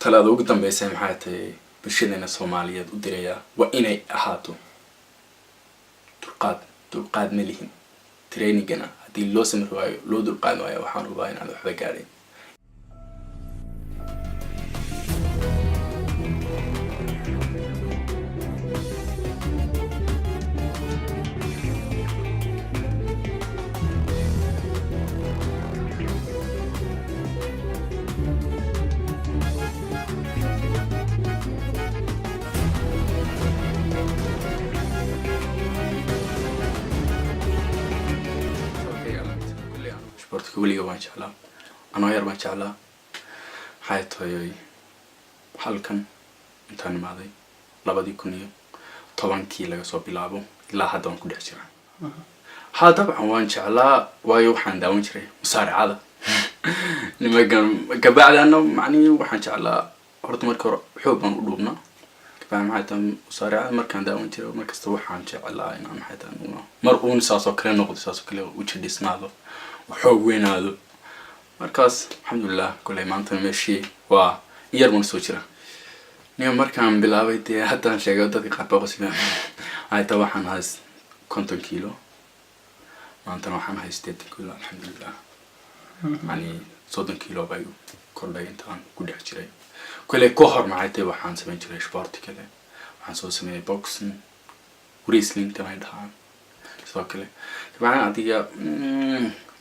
talaada ugu dambaysa maxay tahay bulshadana Soomaaliyeed u diraya waa inay ahaato dulqaad ma lihin trainingana haddii loo samir waayo loo dulqaad waayo waxaan u baahan inaan waxba gaadhin كولي وان شاء الله أنا غير ما شاء الله حياتي halkan intaan imaaday 2010 laga soo bilaabo ilaa hadda waan ku dhex jiraa dabcan waan jeclaa waayo waxaan daawan jiray musaaracada nimagan gabadhana macni waxaan jeclaa horta marka hore xoog baan u dhuubnaa gabadha maxay tahay musaaracada markaan daawan jiray markasta waxaan jeclaa inaan maxay tahay mar uun saas oo kale noqdo saas oo kale u jidisnaado وحوق وين هذا مركز الحمد لله كل ما أنت ماشي وير من سوتشرا نيوم مركان بلاويتي حتى نشجع ودك قربا قصيبة هاي طبعا هاز كنتم كيلو ما أنت نوحنا هاي 60 كيلو الحمد لله يعني 60 كيلو بايو كل أنت كل حشري كل كهر معايتي وحان سمين شري سبورت كله وحان سو سمين بوكسن وريسلينج تمام ده سو كله طبعا عادية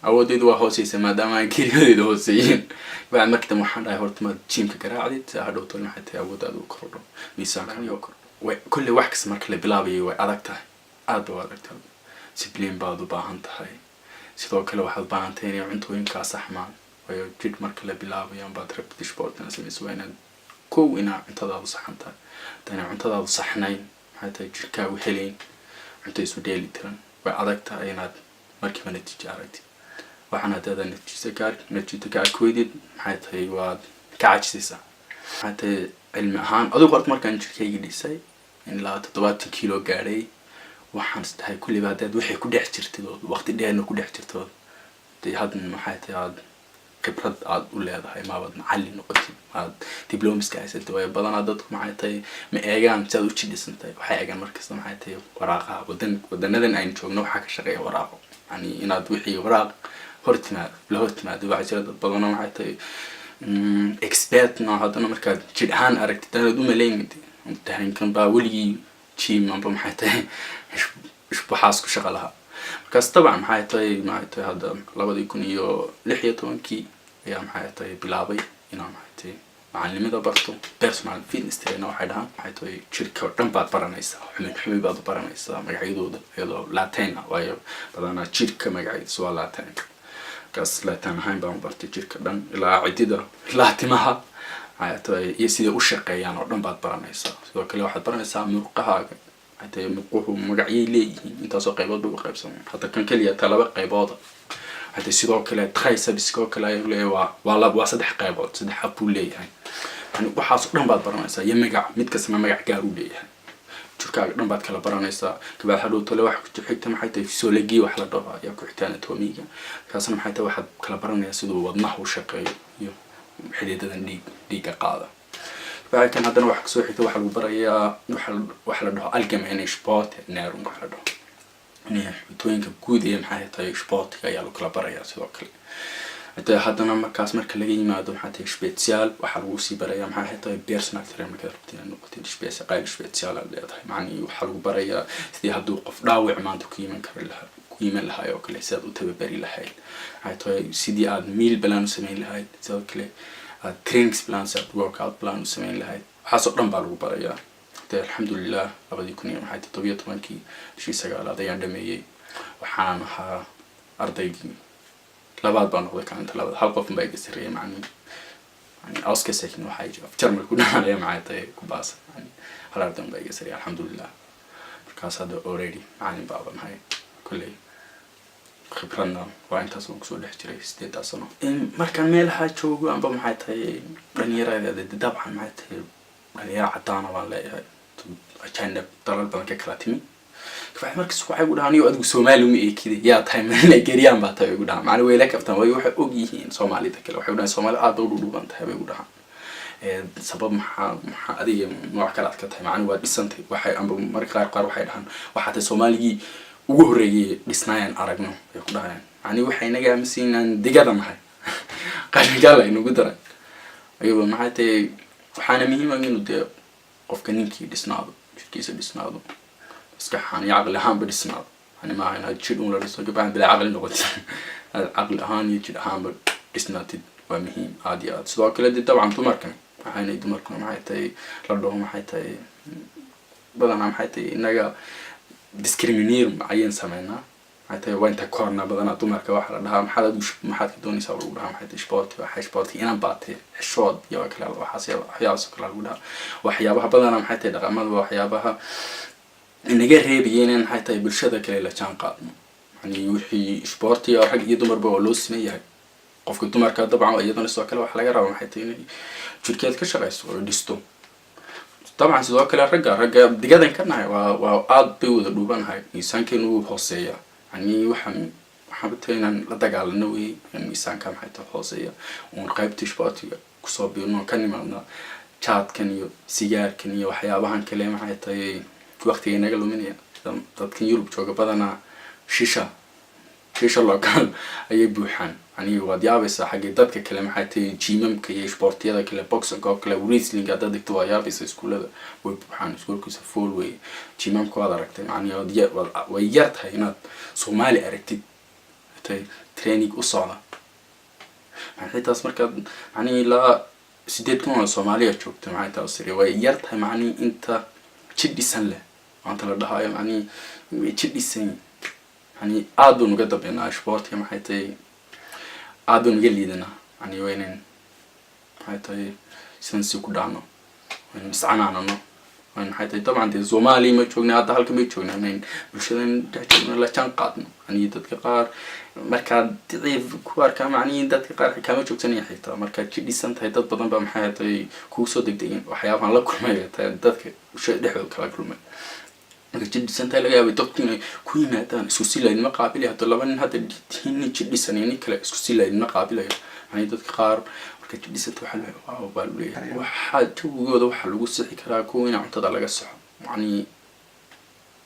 أودي دوا هوسي ما دام كيلو دوا هوسيين بعد ما كنت محنة هورت ما تشيم كقراعدي هذا طول ما حتى أود هذا كرر بيساعدني يوكر وكل واحد سمر كله بلابي وأذكته أدو أذكته سبلين بعضو باهنت هاي سيدو كل واحد باهن تاني وعنده ينكا صحمان ويجد مر كله بلابي يوم بعد ربط سبورت أنا سمي سوينا كو إنا انتظار صحنته تاني انتظار صحنين حتى يجركا وحلين عنده اسمه ديلي ترن وأذكته أيناد مركب من التجارة waxaan hadda natiijada gaar kuweydid maxay tahay waa kaacaysiisa hata cilmi ahaan adigu qorto markaan jirkayga dhisay in la 70 kilo gaaray waxaan istahay kulli baadad waxay ku dhex jirtay waqti dheerna ku dhex jirtay tii hadna maxay tahay khibrad aad u leedahay ma bad macallin noqotay aad dibloomska haysatay way badan dadku maxay tahay ma eegaan saad u jidisantay waxay eegaan markasta maxay tahay waraaqaha wadanadan aynu joogno waxa ka shaqeeya waraaqo yani inaad wixii waraaq hortimaad وعجلة بدنا معتي expert هذا مركز جدهان أركت تنا دوم لين متهين كان باولي شيء ما بمحتاج إيش بحاسك شغلها مركز طبعا محتاج هذا لابد يكون يو لحية وانكي يا محتاج بلابي هنا محتاج معلم إذا برضو personal fitness trainer وحدها محتاج شركة ودم بعد برانيسا حمي بعد برانيسا مقعدو هذا لاتينا ويا بدنا شركة مقعد سؤال لاتين كاس لا تنهاين بام برتجيرك دان إلى عديدة لا تمها عياتي يسيد وشقيان ودن بعد برانيسا سواء كل واحد برانيسا مرقها عياتي مرقوه مقعي لي انت سو قيبات بقيب سمين حتى كان كلية تلابق قيبات عياتي سيدو كلا تخيسا بسكو كلا يقولي والله بواسدح قيبات سدح أبو لي يعني وحاس ودن بعد برانيسا يمقع متكسما مقع قارو لي شركة دم بعد كلا برانيسا كبعد حلو طلع واحد حتى ما حتى في سولجي وحلا ضربة ياكل حتى توميجا كأصلا حتى واحد كلا برانيسا دو وضنه وشقي حديدة ديك قاعدة بعد كان هذا واحد سوي حتى واحد وبرايا وحلا ده الجمعين شباط نارون وحلا ده يعني توين كودي محيط شباط يالو كلا برايا سوا كل حتى هذا أنا مركز مركلي ما دام حتى سبيشال وحلوسي برايا مع حتى بيرسونال ترى ما كتبتين إنه قلت سبيشال قايل سبيشال اللي هذا معني وحلو برايا ذي هدو قف داوع ما عندك قيمة كرلها قيمة لها يا وكل سيد وتببري لها حتى سيدي عاد ميل بلان وسمين لها سيد كله ترينكس بلان سيد ورك أوت بلان وسمين لها حاسو رم بالو برايا الحمد لله أبدي يكون يوم حتى طبيعة مانكي شيء سجال هذا يندمي وحنها أرضي لبعض بانه كانت لبعض حلقة في باقي سرية يعني أوسك ساكن وحاجة أفكر ملكونا عليه معي طيب كباس يعني هلا بدهم باقي سرية الحمد لله بركاس هذا already معلم بابا هاي كله خبرنا وأنت سوق سوق الحجري ستة سنة مركان ميلها شو أنا بمحيط هاي رنيرة هذا دبعا محيط هاي رنيرة عطانا والله هاي عشان طلال بنك كلاتيمي كفاح مركز waxay u dhahaan iyo adigu Soomaali uma eekide yaa tahay Nigerian baa tahay ugu dhahaan macna way la kaftan way waxa og yihiin Soomaalida kale waxay u dhahaan Soomaali aad u dhuuban tahay bay u dhahaan sabab maxaa adiga nooc kale aad ka tahay macni waa dhisantay waxay amba marka qaar waxay dhahan waxaa tahay Soomaaligii ugu horeeyay dhisnayaan aragno ay ku dhahayaan macni waxay naga aaminsan digada maxay qaaligaal ay nagu daray ayuu maxay tahay waxaana muhiim ah inuu de qofka ninkii dhisnaado jirkiisa dhisnaado iska xaan aqli ahaan dhisnaado يعني ما أنا تشيل ولا رسول جبان بلا عقل نقطة العقل هاني تشيل هام دسناتي ومهم عاديات سواء كل دي طبعا تمركن هاي تمركن معي تاي لردهم معي تاي بدنا معي تاي نجا ديسكريمينير معين سمعنا معي تاي وين تكورنا بدنا تمركن واحد لها محل دوش محل كدوني سووا لها معي تاي سبورت وحي سبورتي أنا بعطي الشوط يا كلا وحاسيا حياة سكلا ولا وحيابها بدنا معي تاي رقمات وحيابها inaga reebayeen xataa bulshada kale la jaan qaadno yani wixii sporti iyo rag iyo dumarba oo loo sameeyay qofka dumarka dabcan iyadana soo kale wax laga rabo maxay tahay inay jirkeed ka shaqeyso oo dhisto dabcan sidoo kale ragga digadan ka nahay waa aad bay wada dhuubanahay miisaankeenu uu hooseeya yani waxaan bataynan la dagaalano way miisaanka maxay tahay hooseeya oo qaybta sportiga ku soo biirno kan nimaadna chatkan iyo sigaarkan iyo waxyaabahan kale maxay tahay waqtiga inaga luminaya dadkan Yurub jooga badana shisha local ayay buuxaan yani wad yaabaysa xagee dadka kale maxay tahay gymamka iyo sportiyada kale boxing kale wrestling dad digto waa yaabaysa iskuulada way buuxaan iskuulkiisa full way gymamka wada aragtay yani way yartahay inaad Soomaali aragtid tay training u socda maxay taas marka yani la 8 kun Soomaaliya joogto maxay taas way yartahay yani inta jiddisan leh أنت لو ده يعني يجدي سين يعني عادون قد بينا سبورت يوم حيتي عادون جليدنا يعني وينين حيتي سنسي كدانو وين مسعنا عننا وين حيتي طبعا دي زمالي ما تشوفنا هذا هالكم يتشوفنا من بلشنا تحكينا لا تنقادنا يعني تذكر مركز ضعيف كوار كم يعني تذكر كم تشوفني حيتا مركز جدي سنت هيدا بدن بام حيتي كوسو دقيقين وحياة الله كل ما تذكر وش دحول كل ما جدي سنت هلا جاب تقطين كوي ما تان سوسيلا المقابل هذا لبن هذا هني جدي سنين كلا سوسيلا المقابل يعني تذكر مركز جدي سنت وحلا وبالولي وحد توجد وحلا وصحي كلا كوين عم تضل جسح يعني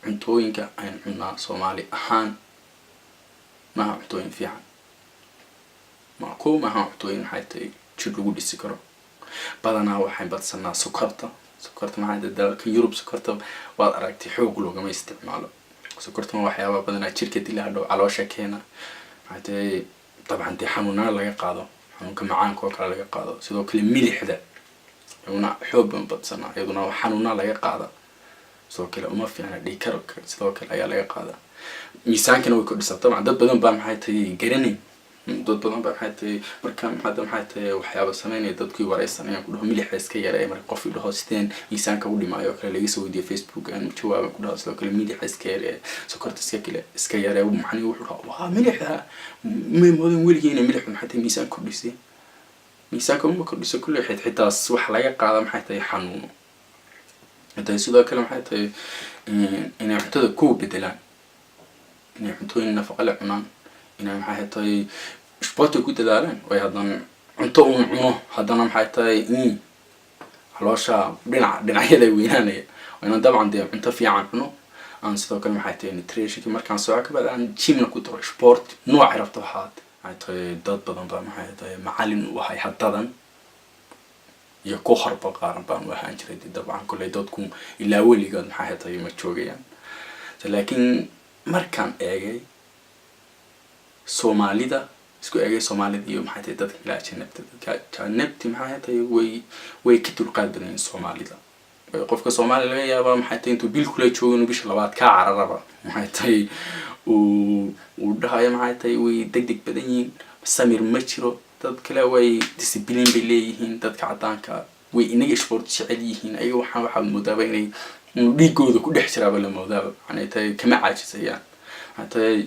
عنتوين كأن عنا صومالي أهان ما عطوين فيها ما كو ما عطوين حتى تشلو دي سكر بدنا وحين بتصنع سكرته ما عند الدول يوروب سكرته وأركتي حوق لو ما يستعمله سكرته ما وحياة بدنا شركة اللي على وشك هنا حتى طبعا دي حنونا لا يقاضوا حنوك معان كوكا لا يقاضوا سيدو كل ملح ده يونا حب بتصنع يدونا حنونا لا يقاضوا سو كلا uma fiicna dhiikarka sidoo kale ayaa laga qaadaa miisaankana way ku dhisaa طبعا dad badan baa maxay tahay garanay dad badan baa maxay tahay marka maxay tahay waxyaabo sameynay dadkii wareysanayaan ku dhaho milix iska yareey marka qof idho sideen miisaanka u dhimaayo kale laga soo weydiiyay Facebook aan jawaab ku dhaho sidoo kale milix iska yareey sokorta iska yareey maxay wuxuu dhaho waa milixa ma moodan weligiina milix maxay tahay miisaan ku dhisay miisaanka ma ku dhisay kulli xitaa wax laga qaada maxay tahay xanuun هذا سيدا كلام حتى إن يحتاج كوب بدلان إن يحتاج نفقة لعنان إن حتى سبورت كود دلان ويهذا عنتو عنه هذا نم حتى حلاشة بنا هذا وينانية وأنا طبعا ده أنت في عنه أنا سيدا كلام حتى نتريش كي مركان سواك بعد عن شيء من كتر سبورت نوع عرفته حاد حتى ضد بدن طبعا حتى معلم وهاي حتى iyo ku harba qaaran baan waxaan jiray dabcan kulay dadku ilaa weligood maxay tahay ma joogayaan laakiin markaan eegay Soomaalida isku eegay Soomaalida iyo maxay tahay dadka ilaa janabti maxay tahay way ka dulqaad badan Soomaalida qofka Soomaali laga yaabo maxay tahay intuu bil kula joogo bisha labaad ka cararaba maxay tahay uu dhahay maxay tahay way degdeg badan yihiin samir ma jiro dad kale way discipline bay leeyihiin dadka cadaanka way inaga sport jecel yihiin ayaga waxa moodaa inay dhiigooda ku dhex jiraaba la moodaa yani tay kama caajisayaan hataa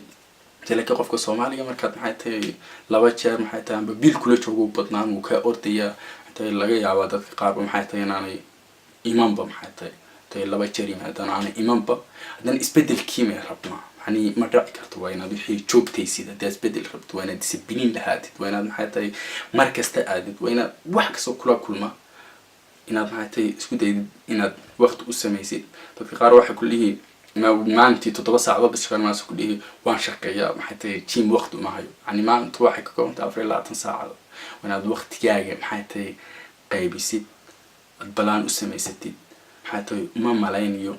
talaka qofka Soomaaliga markaad maxay tahay laba jeer maxay tahay bil kula joogo badnaan uu ka ordaya hataa laga yaabo dadka qaar maxay tahay inaanay imaanba maxay tahay laba jeer yimaadaan aan imaanba hadan isbedel kiimay rabnaa يعني ما رأيك توينا بحي شوك تيسيد ده بدل ربط وينا ديسبلين لهاتي وينا حتى مركز تأدي وينا واحد كسو كل ما inaad maxay isku dayid inaad waqti u samaysid dadka qaar waxa ku leeyihiin maalintii 7 saacadood shaqeynayso ku leeyihiin waan shaqeeyaa maxay gym waqti uma hayo yani maalintu waxay ka koobantaa 24 saacadood wanaad waqtigaaga maxay qaybisid ad balaan u samaysatid maxay uma malaynayo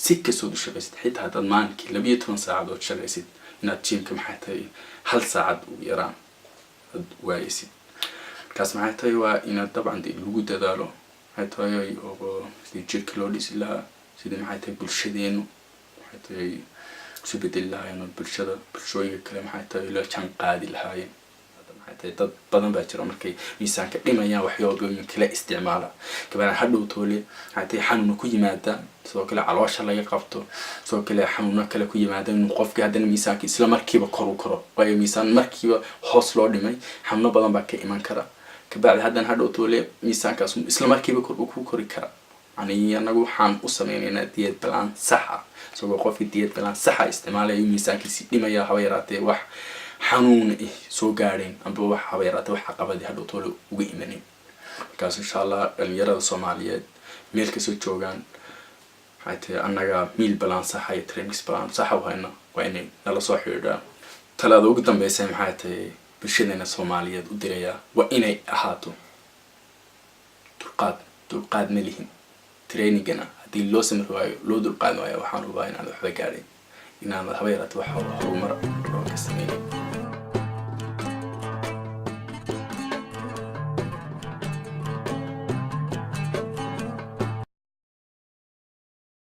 si kasoo shaqeysid xitaa hadad maalintii 12 saacadood shaqeysid inaad gymka maxay 1 saacad u yaraan ad waaysid kaas maxay waa inaad dabcan lagu dadaalo maxay oo si jirka loo dhisi lahaa sida maxay bulshadeenu maxay si bedel lahaayeen bulshooyinka kale maxay la jaan qaadi lahaayeen maxay dad badan baa jira markay miisaanka dhimayaan waxyaabo kale isticmaala kabana hadhow toole maxay xanuun ku yimaada sidoo kale caloosha laga qabto sidoo kale xanuun kale ku yimaada inuu qofka hadana miisaanka isla markiiba kor u koro waayo miisaan markiiba hoos loo dhimay xanuun badan baa ka iman kara kabacdi hadana hadhow toole miisaankaas isla markiiba kor u ku kori kara يعني anagu waxaan u sameeynaa diet plan sax ah soo qofkii diet plan sax ah isticmaalayo miisaankiisa dhimaya haba yaraatee wax xanuun soo gaareen amba wax haba yaraatee wax caqabad hadhow toole uga imanin markaas insha Allah dhalinyarada Soomaaliyeed meel ka soo joogan waxay anaga meal plan sax ah iyo training plan sax ah waa inay nala soo xiriiraan talada ugu dambeysay maxay tahay bulshadena Soomaaliyeed u diraya waa inay ahaato dulqaad ma lihin trainingana hadii loo samir waayo loo dulqaad waayo waxaan u baahan inaad waxba gaarin inaan haba yaraatee wax horumar oo ka sameeyo